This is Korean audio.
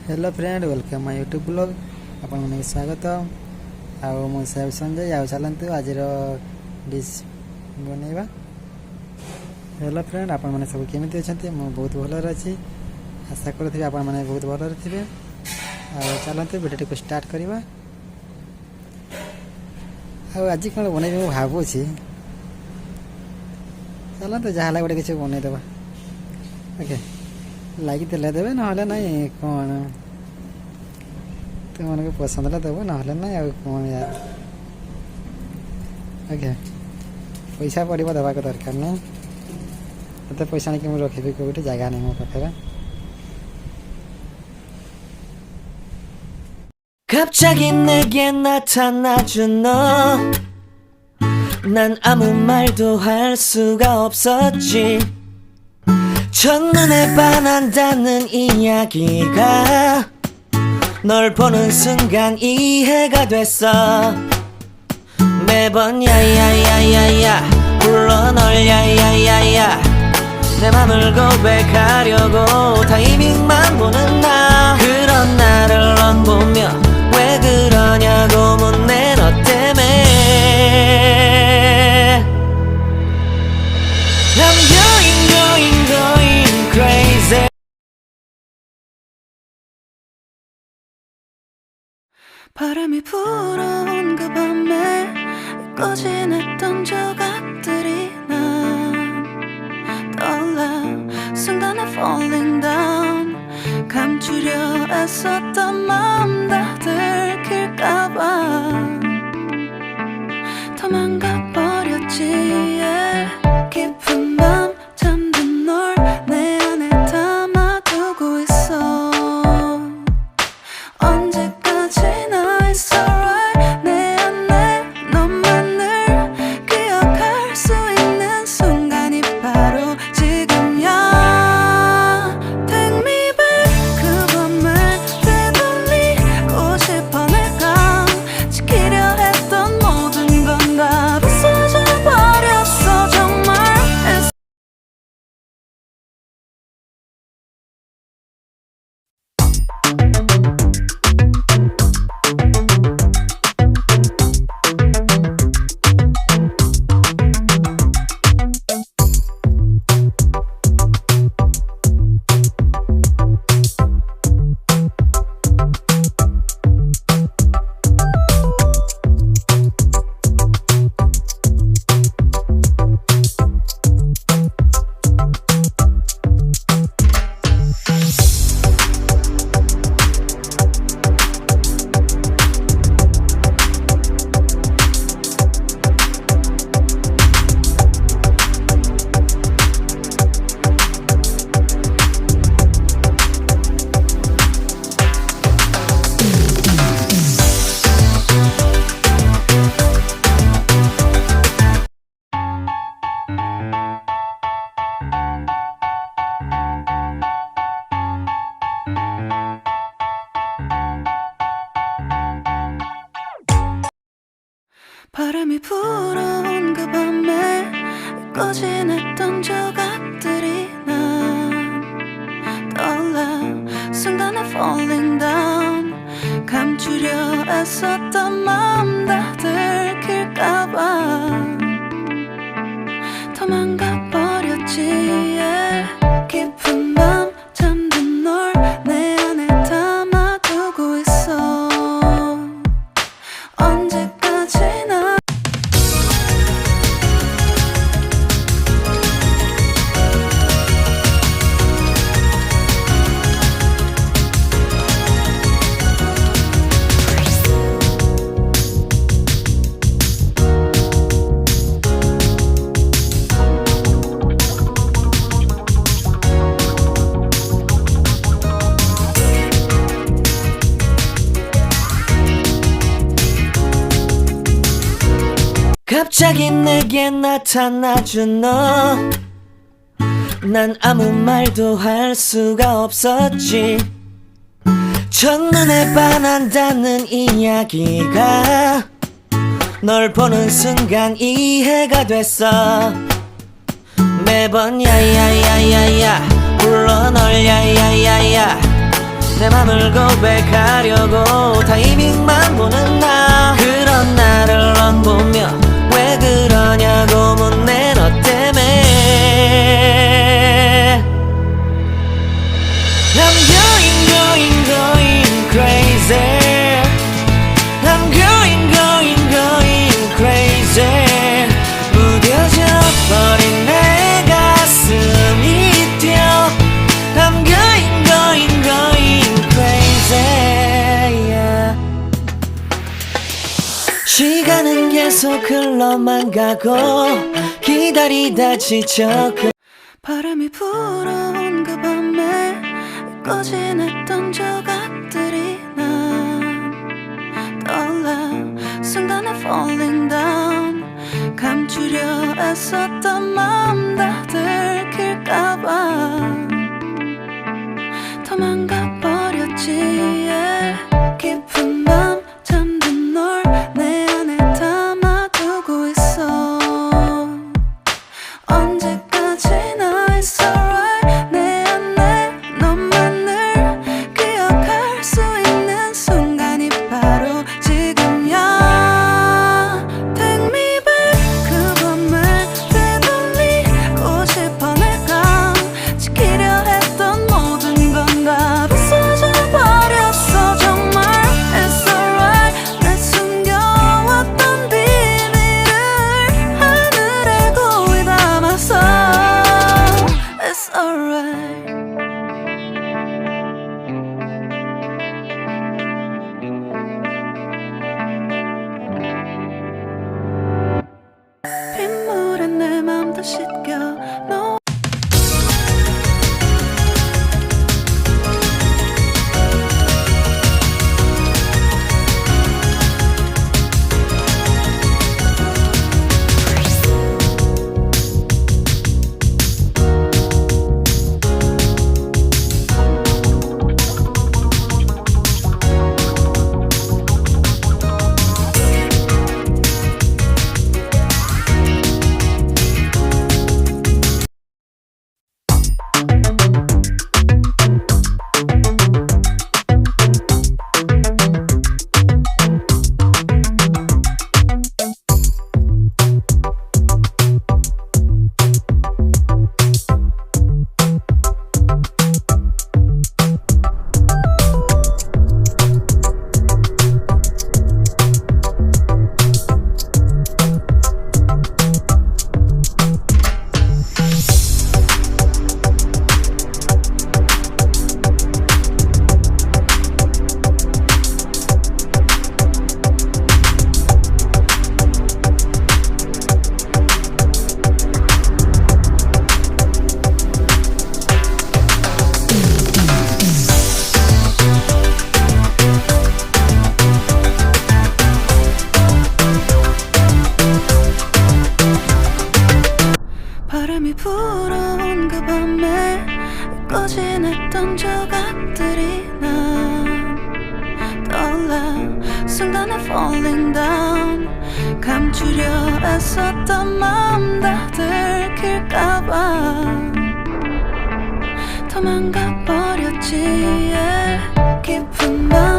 Hello friend welcome my YouTube blog आपण मन स्वागत आउ मो संजय आउ चलतु आज डिश बनैबा। हेलो फ्रेंड आपण मैंने सब केमी अच्छा मुझे बहुत भलर अच्छी आशा करुँगी आपण मैंने बहुत भलर थे। चलते भिडियो को स्टार्ट करवा। आज कौन बनैबी मुझे भावुची चलते जहाँ गोटे किसी बनईदेवा। ओके लगी देवे ना कौन तुम पसंद देव ना कौन यार। ओके पैसा पड़ा देवा दरकार नहीं मत पैसा नहीं मुझे रखी कौटे जगह नहीं मो पाखे। 갑자기 내게 나타나준 너 난 아무 말도 할 수가 없었지. 첫눈에 반한다는 이야기가 널 보는 순간 이해가 됐어. 매번 야야야야야 불러 널 야야야야 내 맘을 고백하려고 타이밍만 보는 나. 그런 나를 넌 보며 왜 그러냐고 묻네 너 때문에. I'm going crazy. 바람이 불어온 그 밤에 잊고 지냈던 조각들이 난 떠올라. 순간에 falling down 감추려 애썼던 마음 다 들킬까봐 도망가버렸지. yeah. 깊은 밤 잠든 널 내 안에 담아두고 있어. 언제까지나 it's alright 내 안에 너만을 기억할 수 있는 순간이 바로 지금이야. Take me back 그 밤을 되돌리고 싶어. 내가 지키려 했던 모든 건 다 부서져 버렸어 정말. 바람이 불어온 그 밤에 잊고 지냈던 조각들이 난 떠올라. 순간에 falling down 감추려 애썼던 마음 다 들킬까봐 도망가버렸지. yeah. 깊은 밤 잠든 널 내 안에 담아두고 있어. 언제까지나 갑자기 내게 나타나준 너 난 아무 말도 할 수가 없었지. 첫눈에 반한다는 이야기가 널 보는 순간 이해가 됐어. 매번 야야야야야 불러 널 야야야야 내 맘을 고백하려고 타이밍만 보는 나. 그런 나를 넌 보며 왜 그러냐고 묻네 너 때문에. I'm going crazy. I'm going crazy. 무뎌져 버린 내 가슴이 뛰어. I'm going crazy, yeah. 시간은 계속 흘러만 가고 기다리다 지쳐. 바람이 불어온 그 밤에 꺼진 했던 조각들이 난 떠올라. 순간에 falling down. 감추려 애썼던 마음 다 들킬까봐 도망가 버렸지, yeah. 깊은 밤 잠든 널 내 안에 담아두고 있어. 언제까지나 it's alright. 내 안에 너만을 기억할 수 있는 순간이 바로 지금이야. Take me back. 그 밤을 되돌리고 싶어. 내가 지키려 했던 모든 건 다 부서져 버렸어. 정말 it's alright. 내 숨겨왔던 비밀을 하늘에 고이 담아서 it's alright. 빗물에 내 맘도 씻겨 놓. 바람이 불어온 그 밤에 꺼진 했던 조각들이 난 떠올라. 순간에 falling down. 감추려 애썼던 마음 다 들킬까봐 도망가 버렸지, yeah. 깊은 밤